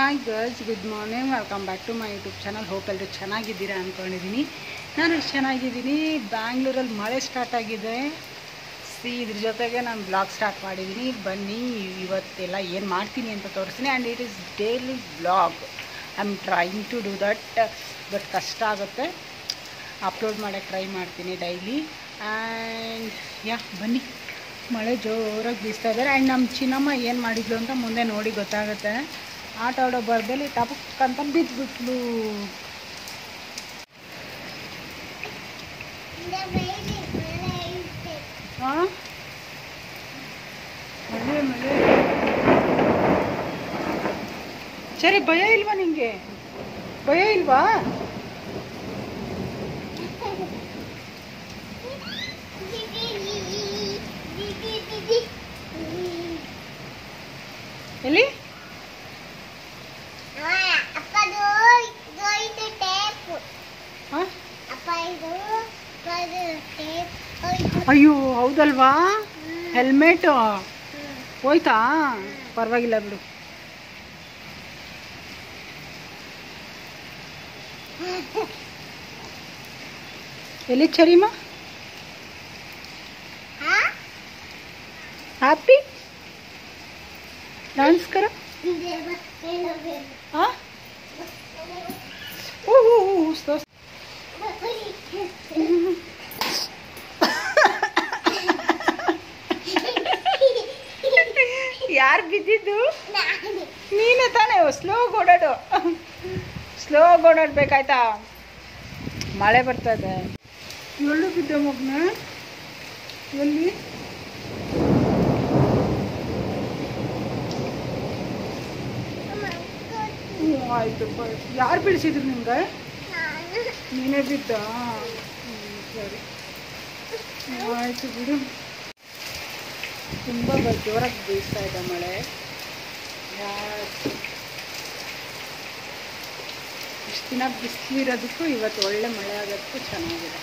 Hi girls, good morning. Welcome back to my YouTube channel. Hope ಎಲ್ಲರೂ ಚೆನ್ನಾಗಿದ್ದೀರಾ ಅಂದ್ಕೊಂಡಿದ್ದೀನಿ. ನಾನು ಚೆನ್ನಾಗಿದ್ದೀನಿ. ಬ್ಯಾಂಗ್ಳೂರಲ್ಲಿ ಮಳೆ ಸ್ಟಾರ್ಟ್ ಆಗಿದೆ. ಇದ್ರ ಜೊತೆಗೆ ನಾನು ಬ್ಲಾಗ್ ಸ್ಟಾರ್ಟ್ ಮಾಡಿದ್ದೀನಿ. ಬನ್ನಿ ಇವತ್ತೆಲ್ಲ ಏನು ಮಾಡ್ತೀನಿ ಅಂತ ತೋರಿಸ್ತೀನಿ. And it is daily blog. I am trying to do that, but ಕಷ್ಟ ಆಗುತ್ತೆ. ಅಪ್ಲೋಡ್ ಮಾಡೋಕ್ಕೆ ಟ್ರೈ ಮಾಡ್ತೀನಿ ಡೈಲಿ. ಆ್ಯಂಡ್ ಬನ್ನಿ. ಮಳೆ ಜೋರಾಗಿ ಬೀಸ್ತಾ ಇದ್ದಾರೆ. ಆ್ಯಂಡ್ ನಮ್ಮ ಚಿನ್ನಮ್ಮ ಏನು ಮಾಡಿದ್ಲು ಅಂತ ಮುಂದೆ ನೋಡಿ ಗೊತ್ತಾಗುತ್ತೆ. ಆಟ ಆಡೋ ಬರ್ದಲ್ಲಿ ಟಪಕ್ ಅಂತ ಬಿದ್ದುಬಿಟ್ಲು. ಹಾಂ, ಮಳೆ ಮಳೆ. ಸರಿ, ಭಯ ಇಲ್ವಾ ನಿಂಗೆ? ಭಯ ಇಲ್ವಾ? ಎಲ್ಲಿ? ಅಯ್ಯೋ ಹೌದಲ್ವಾ, ಹೆಲ್ಮೆಟ್ ಹೋಯ್ತಾ? ಪರವಾಗಿಲ್ಲ ಬಿಡು. ಎಲ್ಲಿ ಚರಿಮಾ? ಹ್ಯಾಪಿ डांस करो. हाँ, ಯಾರು ಬಿದ್ದಿದ್ದು? ನೀನೇ ತಾನೇ. ಸ್ಲೋಗ್ ಓಡಾಡು, ಸ್ಲೋಗ್ ಓಡಾಡ್ಬೇಕಾಯ್ತಾ? ಮಳೆ ಬರ್ತದೆ. ಎಲ್ಲಿ ಬಿದ್ದೆ ಮಗ್ನ? ಎಲ್ಲಿ? ಆಯಿತು. ಯಾರು ಬಿಡಿಸಿದ್ರು ನಿಮ್ಗೆ? ನೀನೇ ಬಿದ್ದ? ಸರಿ, ಆಯಿತು ಬಿಡು. ತುಂಬ ಜೋರಾಗಿ ಬೀಸ್ತಾ ಇದೆ ಮಳೆ. ಇಷ್ಟು ದಿನ ಬಿಸಿಲಿರೋದಕ್ಕೂ ಇವತ್ತು ಒಳ್ಳೆ ಮಳೆ ಆಗೋದಕ್ಕೂ ಚೆನ್ನಾಗಿದೆ.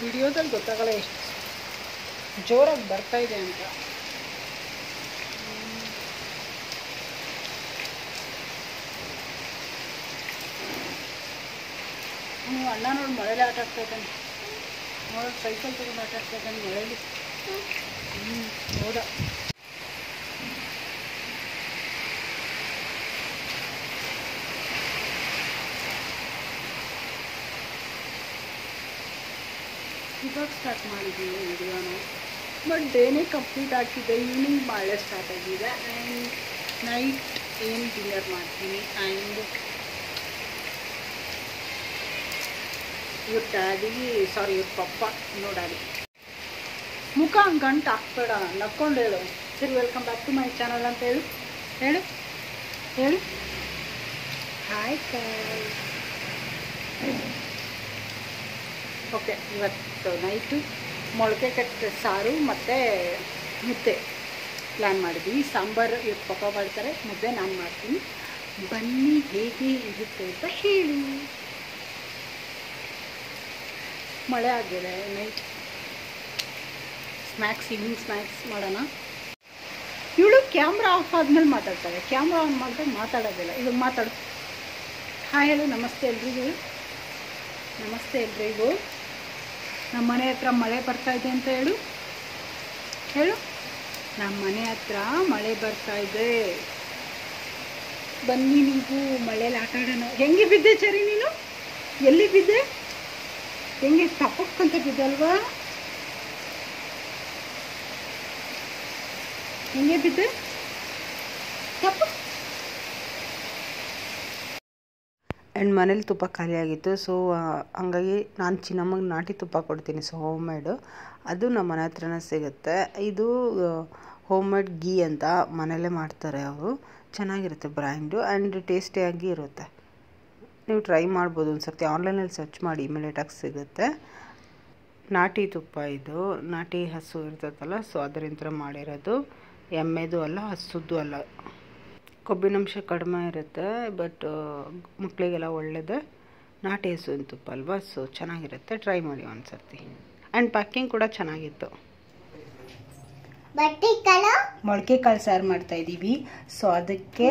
ವಿಡಿಯೋದಲ್ಲಿ ಗೊತ್ತಾಗಲ್ಲ ಎಷ್ಟು ಜೋರಾಗಿ ಬರ್ತಾ ಇದೆ ಅಂತ. ಅಣ್ಣ ನೋಡಿ ಮಳೆಯಲ್ಲಿ ಆಟ ಆಡ್ತಾ ಇದ್ದಾನೆ. ನೋಡಿ ಸೈಕಲ್ ತಗೊಂಡು ಆಟ ಆಡ್ತಾ ಇದ್ದಾನೆ ಮಳೆಯಲ್ಲಿ. ನೋಡ, ಇವಾಗ ಸ್ಟಾರ್ಟ್ ಮಾಡಿದ್ದೀನಿ ವಿಡಿಯೋನ. ಬಟ್ ಡೇನೇ ಕಂಪ್ಲೀಟ್ ಆಗ್ತಿದೆ. ಈವ್ನಿಂಗ್ ಮಳೆ ಸ್ಟಾರ್ಟ್ ಆಗಿದೆ. ಆ್ಯಂಡ್ ನೈಟ್ ಏನು ಡಿನ್ನರ್ ಮಾಡ್ತೀನಿ. ಆ್ಯಂಡ್ ಇವ್ರ ಡ್ಯಾಡಿ, ಸಾರಿ ಇವ್ರ ಪಪ್ಪ, ಡ್ಯಾಡಿ ಮುಖ ಗಂಟು ಹಾಕ್ಬೇಡ, ನಕ್ಕೊಂಡು ಹೇಳು. ಸರಿ, welcome back to my channel ಅಂತ ಹೇಳು. ಹೇಳು ಹೇಳು. ಹಾಯ್ ಕಾಯ್. ಓಕೆ, ಇವತ್ತು ನೈಟು ಮೊಳಕೆ ಕಟ್ಟಿದ ಸಾರು ಮತ್ತು ಮುದ್ದೆ ಪ್ಲ್ಯಾನ್ ಮಾಡಿದ್ವಿ. ಸಾಂಬಾರು ಇವ್ರ ಪಪ್ಪ ಮಾಡ್ತಾರೆ, ಮುದ್ದೆ ನಾನು ಮಾಡ್ತೀನಿ. ಬನ್ನಿ ಹೇಗೆ ಇರುತ್ತೆ ಅಂತ ಹೇಳಿ. ಮಳೆ ಆಗಿದೆ. ನೈಟ್ ಸ್ನ್ಯಾಕ್ಸ್, ಈವ್ನಿಂಗ್ ಸ್ನ್ಯಾಕ್ಸ್ ಮಾಡೋಣ. ಇವಳು ಕ್ಯಾಮ್ರಾ ಆಫ್ ಆದಮೇಲೆ ಮಾತಾಡ್ತಾಳೆ. ಕ್ಯಾಮ್ರಾ ಆನ್ ಮಾಡಿದ್ರೆ ಮಾತಾಡೋದಿಲ್ಲ. ಇವಾಗ ಮಾತಾಡು. ಹಾಯ್ ಹೇಳು. ನಮಸ್ತೆ ಎಲ್ರಿಗೂ. ನಮಸ್ತೆ ಎಲ್ರಿಗೂ. ನಮ್ಮ ಮನೆ ಹತ್ರ ಮಳೆ ಬರ್ತಾ ಇದೆ ಅಂತ ಹೇಳು. ಹೇಳು, ನಮ್ಮ ಮನೆ ಹತ್ರ ಮಳೆ ಬರ್ತಾ ಇದೆ, ಬನ್ನಿ ನೀವು ಮಳೆಯಲ್ಲಿ ಆಟ ಆಡೋಣ. ಹೆಂಗೆ ಬಿದ್ದೆ ಚರಿ ನೀನು? ಎಲ್ಲಿ ಬಿದ್ದೆ? ಹೆಂಗೆ ತಪ್ಪಕ್ಕಂತ ಬಿದ್ದಲ್ವಾ? ಹೆಂಗೆ ಬಿದ್ದೆ? ತಪ್ಪ. ಆ್ಯಂಡ್ ಮನೇಲಿ ತುಪ್ಪ ಖಾಲಿಯಾಗಿತ್ತು. ಸೊ ಹಂಗಾಗಿ ನಾನು ಚಿನ್ನಮ್ಮಗೆ ನಾಟಿ ತುಪ್ಪ ಕೊಡ್ತೀನಿ. ಸೊ ಹೋಮ್ ಮೇಡು, ಅದು ನಮ್ಮ ಮನೆ ಹತ್ರನೇ ಸಿಗುತ್ತೆ. ಇದು ಹೋಮ್ ಮೇಡ್ ಗೀ ಅಂತ ಮನೇಲೇ ಮಾಡ್ತಾರೆ ಅವರು. ಚೆನ್ನಾಗಿರುತ್ತೆ ಬ್ರ್ಯಾಂಡು. ಆ್ಯಂಡ್ ಟೇಸ್ಟಿಯಾಗಿ ಇರುತ್ತೆ. ನೀವು ಟ್ರೈ ಮಾಡ್ಬೋದು ಒಂದು ಸರ್ತಿ. ಆನ್ಲೈನಲ್ಲಿ ಸರ್ಚ್ ಮಾಡಿ, ಇಮಿಡಿಯೇಟಾಗಿ ಸಿಗುತ್ತೆ. ನಾಟಿ ತುಪ್ಪ ಇದು. ನಾಟಿ ಹಸು ಇರ್ತೈತಲ್ಲ, ಸೊ ಅದರಿಂದ ಮಾಡಿರೋದು. ಎಮ್ಮೆದು ಅಲ್ಲ, ಹಸುದ್ದು ಅಲ್ಲ. ಕೊಬ್ಬಿನಂಶ ಕಡಿಮೆ ಇರುತ್ತೆ, ಬಟ್ ಮಕ್ಕಳಿಗೆಲ್ಲ ಒಳ್ಳೆಯದು. ನಾಟಿ ಹಸುವಿನ ತುಪ್ಪ ಅಲ್ವಾ, ಸೊ ಚೆನ್ನಾಗಿರುತ್ತೆ. ಟ್ರೈ ಮಾಡಿ ಒಂದು ಸರ್ತಿ. ಆ್ಯಂಡ್ ಪ್ಯಾಕಿಂಗ್ ಕೂಡ ಚೆನ್ನಾಗಿತ್ತು. ಮೊಳಕೆ ಕಾಳು ಸಾರು ಮಾಡ್ತಾ ಇದ್ದೀವಿ. ಸೊ ಅದಕ್ಕೆ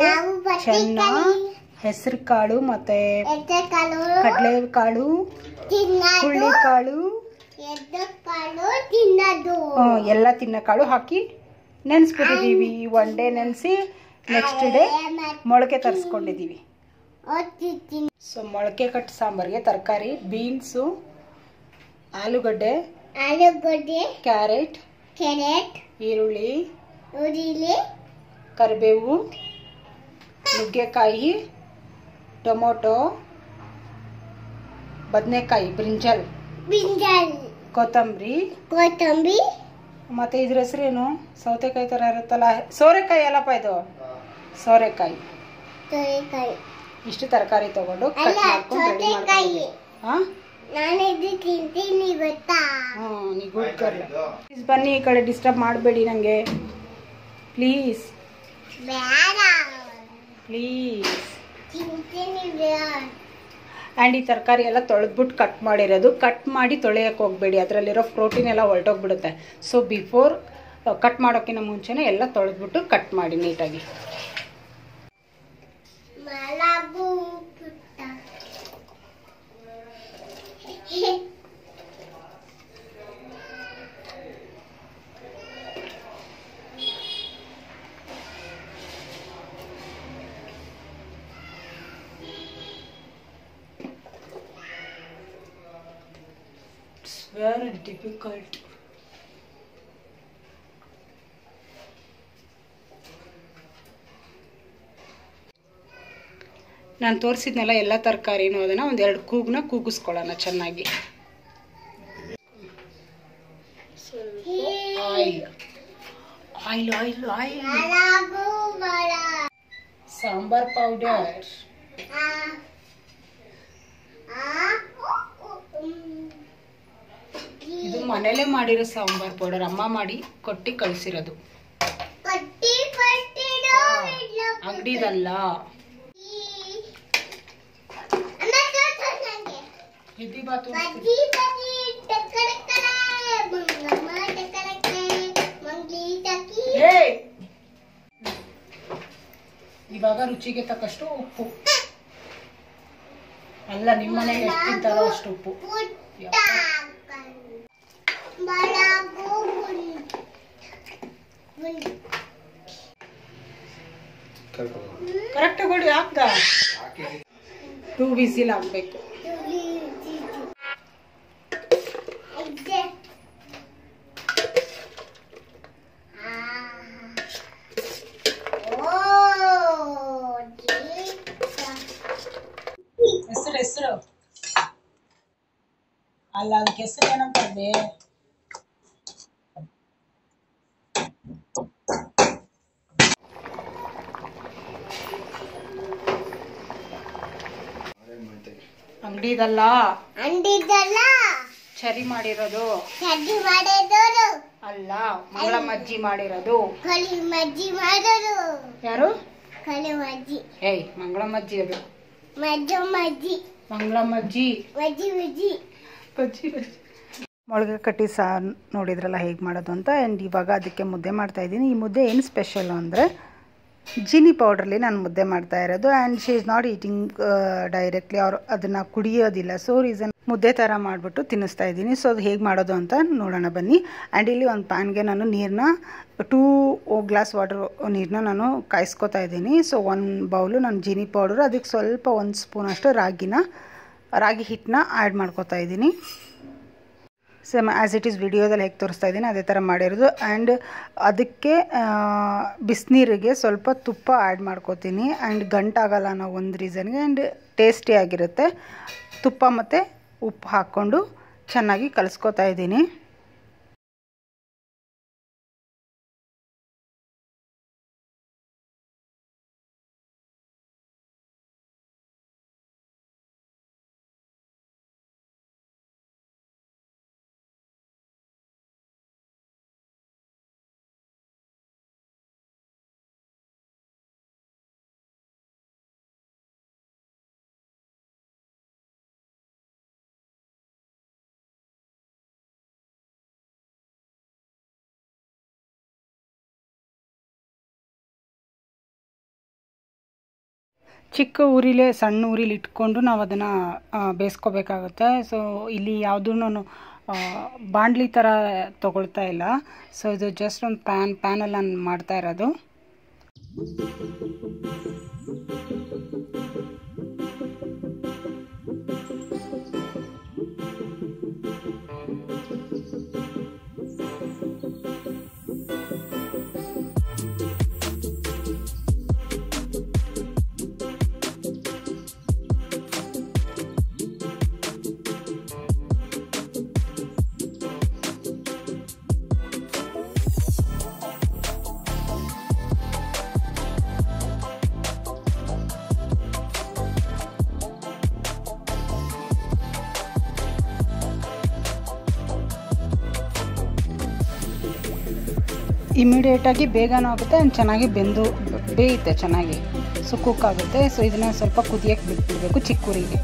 ಹೆಸರು ಕಾಳು ಮತ್ತೆ ಕಡಲೆಕಾಳು, ಹುಳ್ಳಿಕಾಳು ಎಲ್ಲ ತಿನ್ನೋ ಕಾಳು ಹಾಕಿ ನೆನೆಸ್ಬಿಟ್ಟಿದ್ದೀವಿ. ಒನ್ ಡೇ ನೆನೆಸಿ ನೆಕ್ಸ್ಟ್ ಡೇ ಮೊಳಕೆ ತರಿಸ್ಕೊಂಡಿದ್ದೀವಿ. ಸೊ ಮೊಳಕೆ ಕಟ್ಟು ಸಾಂಬಾರಿಗೆ ತರಕಾರಿ ಬೀನ್ಸು, ಆಲೂಗಡ್ಡೆ, ಕ್ಯಾರೆಟ್, ಈರುಳ್ಳಿ, ಕರಿಬೇವು, ನುಗ್ಗೆಕಾಯಿ, ಟೊಮೊಟೊ, ಬದನೆಕಾಯಿ, ಬ್ರಿಂಜಲ್, ಕೊತ್ತಂಬರಿ ಮತ್ತೆ ಇದ್ರ ಹೆಸರೇನು ಸೌತೆಕಾಯಿ ತರ ಇರುತ್ತಲ್ಲ, ಸೋರೆಕಾಯಿ ಅಲ್ಲಪ್ಪ ಇದು, ಸೋರೆಕಾಯಿ. ಇಷ್ಟು ತರಕಾರಿ ತಗೊಂಡು ಕಟ್ ಮಾಡ್ಕೊಂಡು ರೆಡಿ ಮಾಡ್ಕೊಂಡು ಬನ್ನಿ. ಈ ಕಡೆ ಡಿಸ್ಟರ್ಬ್ ಮಾಡಬೇಡಿ ನನಗೆ ಪ್ಲೀಸ್ ಪ್ಲೀಸ್. ಆ್ಯಂಡ್ ಈ ತರಕಾರಿ ಎಲ್ಲ ತೊಳೆದ್ಬಿಟ್ಟು ಕಟ್ ಮಾಡಿರೋದು. ಕಟ್ ಮಾಡಿ ತೊಳೆಯೋಕೆ ಹೋಗಬೇಡಿ, ಅದರಲ್ಲಿರೋ ಪ್ರೋಟೀನ್ ಎಲ್ಲ ಹೊರಟೋಗ್ಬಿಡುತ್ತೆ. ಸೊ ಬಿಫೋರ್ ಕಟ್ ಮಾಡೋಕ್ಕಿಂತ ಮುಂಚೆನೇ ಎಲ್ಲ ತೊಳೆದ್ಬಿಟ್ಟು ಕಟ್ ಮಾಡಿ ನೀಟಾಗಿ. Very difficult. ನಾನು ತೋರಿಸಿದ್ನೆಲ್ಲ ಎಲ್ಲ ತರಕಾರಿನೂ ಅದನ್ನು ಒಂದೆರಡು ಕೂಗನ್ನ ಕೂಗಿಸ್ಕೊಳ್ಳೋಣ ಚೆನ್ನಾಗಿ. Oil oil oil oil, sambar powder, ಇದು ಮನೇಲೆ ಮಾಡಿರೋ ಸಾಂಬಾರ್ ಪೌಡರ್, ಅಮ್ಮ ಮಾಡಿ ಕೊಟ್ಟಿ ಕಳಿಸಿರೋದು, ಅಂಗಡಿದಲ್ಲ. ಇವಾಗ ರುಚಿಗೆ ತಕ್ಕಷ್ಟು ಉಪ್ಪು, ಅಲ್ಲ ನಿಮ್ಮ ಮನೆಗೆ ಎಷ್ಟು ತಿಂತಾರೋ ಅಷ್ಟು ಉಪ್ಪು. ಕರೆಕ್ಟ್ ಕೊಡಿ, ಹಾಕ್ದ 2 ವಿಸಿಲ್ ಹಾಕ್ಬೇಕು. ಹೆಸರು ಅಲ್ಲ, ಅದಕ್ಕೆ ಹೆಸರು ಏನಂತಾರೆ? ಅಂಗಡಿದಲ್ಲ, ಚರಿ ಮಾಡಿರೋದು ಅಲ್ಲ, ಮಂಗಳಮ್ಮಜ್ಜಿ ಮಾಡಿರೋದು. ಯಾರು? ಏಯ್ ಮಂಗಳಮ್ಮಜ್ಜಿ, ಅದು ಮಂಗಳಮ್ಮಜ್ಜಿ. ಮೊಳಗೆ ಕಟ್ಟಿ ಸಾರು ನೋಡಿದ್ರಲ್ಲ ಹೇಗೆ ಮಾಡೋದು ಅಂತ. ಆ್ಯಂಡ್ ಇವಾಗ ಅದಕ್ಕೆ ಮುದ್ದೆ ಮಾಡ್ತಾಯಿದ್ದೀನಿ. ಈ ಮುದ್ದೆ ಏನು ಸ್ಪೆಷಲ್ಲು ಅಂದರೆ ಜೀನಿ ಪೌಡ್ರಲ್ಲಿ ನಾನು ಮುದ್ದೆ ಮಾಡ್ತಾ ಇರೋದು. And she is not eating directly, ಅವ್ರು ಅದನ್ನು ಕುಡಿಯೋದಿಲ್ಲ. ಸೊ ರೀಸನ್ ಮುದ್ದೆ ಥರ ಮಾಡಿಬಿಟ್ಟು ತಿನ್ನಿಸ್ತಾ ಇದ್ದೀನಿ. ಸೊ ಅದು ಹೇಗೆ ಮಾಡೋದು ಅಂತ ನೋಡೋಣ ಬನ್ನಿ. ಆ್ಯಂಡ್ ಇಲ್ಲಿ ಒಂದು ಪ್ಯಾನ್ಗೆ ನಾನು ನೀರನ್ನ 2 ಗ್ಲಾಸ್ ನೀರನ್ನ ನಾನು ಕಾಯಿಸ್ಕೊತಾ ಇದ್ದೀನಿ. ಸೊ 1 ಬೌಲು ನಾನು ಜೀನಿ ಪೌಡರು, ಅದಕ್ಕೆ ಸ್ವಲ್ಪ 1 ಸ್ಪೂನಷ್ಟು ರಾಗಿ ಹಿಟ್ಟನ್ನ ಆ್ಯಡ್ ಮಾಡ್ಕೊತಾ ಇದ್ದೀನಿ. ಸೇಮ್ ಆ್ಯಸ್ ಇಟ್ ಈಸ್ ವಿಡಿಯೋದಲ್ಲಿ ಹೇಗೆ ತೋರಿಸ್ತಾ ಇದ್ದೀನಿ ಅದೇ ಥರ ಮಾಡಿರೋದು. ಆ್ಯಂಡ್ ಅದಕ್ಕೆ ಬಿಸಿನೀರಿಗೆ ಸ್ವಲ್ಪ ತುಪ್ಪ ಆ್ಯಡ್ ಮಾಡ್ಕೋತೀನಿ. ಆ್ಯಂಡ್ ಗಂಟಾಗಲ್ಲ ಅನ್ನೋ ಒಂದು ರೀಸನ್ಗೆ, ಆ್ಯಂಡ್ ಟೇಸ್ಟಿಯಾಗಿರುತ್ತೆ. ತುಪ್ಪ ಮತ್ತು ಉಪ್ಪು ಹಾಕ್ಕೊಂಡು ಚೆನ್ನಾಗಿ ಕಲಿಸ್ಕೊತಾ ಇದ್ದೀನಿ. ಚಿಕ್ಕ ಉರಿಲೇ ಸಣ್ಣ ಉರಿಲಿ ಇಟ್ಕೊಂಡು ನಾವು ಅದನ್ನು ಬೇಯಿಸ್ಕೋಬೇಕಾಗುತ್ತೆ. ಸೊ ಇಲ್ಲಿ ಯಾವುದೂ ನಾನು ಬಾಣಲಿ ಥರ ತೊಗೊಳ್ತಾ ಇಲ್ಲ. ಸೊ ಇದು ಜಸ್ಟ್ ಒಂದು ಪ್ಯಾನಲ್ಲಿ ನಾನು ಮಾಡ್ತಾ ಇರೋದು. ಇಮಿಡಿಯೇಟಾಗಿ ಬೇಗನೂ ಆಗುತ್ತೆ ಆ್ಯಂಡ್ ಚೆನ್ನಾಗಿ ಬೇಯುತ್ತೆ ಚೆನ್ನಾಗಿ. ಸೊ ಕುಕ್ ಆಗುತ್ತೆ. ಸೊ ಇದನ್ನು ಸ್ವಲ್ಪ ಕುದಿಯೋಕ್ಕೆ ಬಿಟ್ಬಿಡಬೇಕು ಚಿಕ್ಕ ಉರಿಗೆ.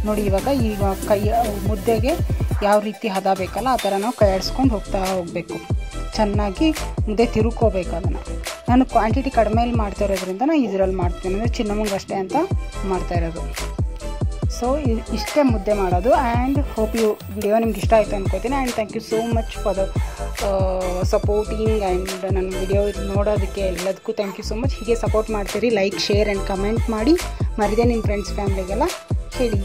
ನೋಡಿ ಈಗ ಮುದ್ದೆಗೆ ಯಾವ ರೀತಿ ಹದ ಬೇಕಲ್ಲ ಆ ಥರ ನಾವು ಕೈ ಆಡಿಸ್ಕೊಂಡು ಹೋಗಬೇಕು. ಚೆನ್ನಾಗಿ ಮುದ್ದೆ ತಿರುಕೋಬೇಕು ಅದನ್ನು. ನಾನು ಕ್ವಾಂಟಿಟಿ ಕಡಿಮೆಯಲ್ಲಿ ಮಾಡ್ತಾ ಇರೋದ್ರಿಂದ ನಾನು ಇದರಲ್ಲಿ ಮಾಡ್ತೀನಿ, ಅಂದರೆ ಚಿನ್ನಮ್ಮಂಗೆ ಅಷ್ಟೇ ಅಂತ ಮಾಡ್ತಾ ಇರೋದು. ಸೊ ಇಷ್ಟೇ ಮುದ್ದೆ ಮಾಡೋದು. ಆ್ಯಂಡ್ ಹೋಪ್ ಯು ವಿಡಿಯೋ ನಿಮ್ಗೆ ಇಷ್ಟ ಆಯಿತು ಅನ್ಕೋತೀನಿ. And thank you so much for the supporting and ನನ್ನ ವಿಡಿಯೋ ನೋಡೋದಕ್ಕೆ ಎಲ್ಲದಕ್ಕೂ ಥ್ಯಾಂಕ್ ಯು ಸೋ ಮಚ್. ಹೀಗೆ ಸಪೋರ್ಟ್ ಮಾಡ್ತೀರಿ. ಲೈಕ್, ಶೇರ್ ಆ್ಯಂಡ್ ಕಮೆಂಟ್ ಮಾಡಿ. ಮರಿದೇ ನಿಮ್ಮ ಫ್ರೆಂಡ್ಸ್ ಫ್ಯಾಮ್ಲಿಗೆಲ್ಲ ಹೇಳಿ.